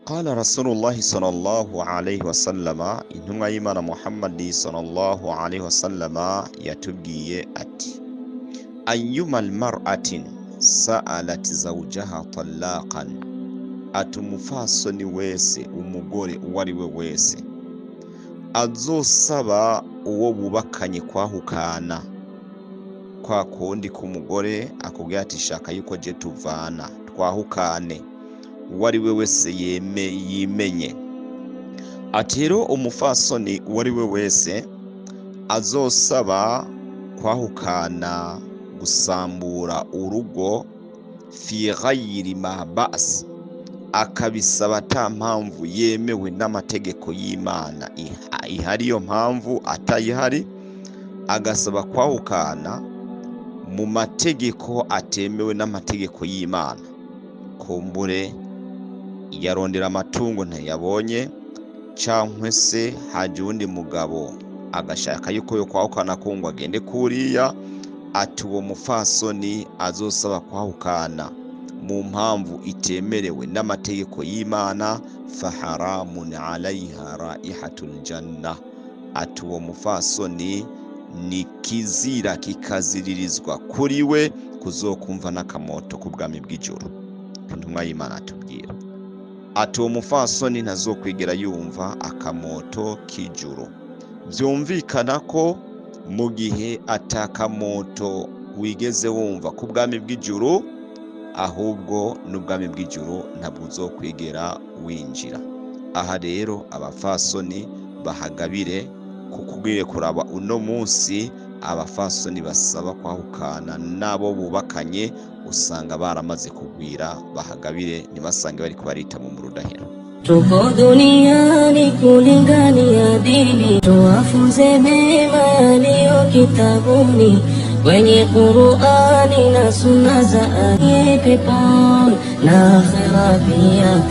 Qala Rasulullah sallallahu alayhi wa sallama, intumwa y'Imana Muhammad sallallahu alayhi wa sallama yatubwiye ati: ayyumal mar'atin sa'alat zawjaha talaqan, ati umufasoni wese, umugore uwari we wese azosaba uwo bubakanye kwahukana, kwa kundi k'umugore akubwira ati shaka yuko je tuvana twahukane, uwari we wese yimenye. Ati rero umufasoni uwari we wese azosaba kwahukana, gusambura urugo, fi ghayri ma ba's, akabisaba ata mpamvu yemewe n'amategeko y'Imana ihari, iyo mpamvu atayihari, agasaba kwahukana mu mategeko atemewe n'amategeko y'Imana. Kumbure yarondera amatungo ntayabonye, cankwe se haje uwundi mugabo agashaka yuko yo kwahukana ko ngo agende kuriya, ati uwo mufasoni azosaba kwahukana mu mpamvu itemerewe n'amategeko y'Imana, faharamun alayha raihatul janna, ati uwo mufasoni ni kizira, kikaziririzwa kuri we kuzokumva n'akamoto k'ubwami bw'ijuru. Intumwa y'Imana atubwira ati uwo mufasoni ntazokwigera yumva akamoto k'ijuru. Byumvikana ko mu gihe atakamoto wigeze wumva ku bwami bw'ijuru, ahubwo n'ubwami bw'ijuru ntabwo uzokwigera winjira. Aha rero abafasoni bahagabire, kukubwire kuraba uno munsi abafasoni basaba kwahukana nabo bubakanye usanga baramaze kugwira. Bahagabire nibasange bari kubarita mu murudahiro. Tuko duniani kulingania dini, tuwafunze mema yaliyo kitabuni, kwenye Qur'ani na sunna za peponi na akhera pia.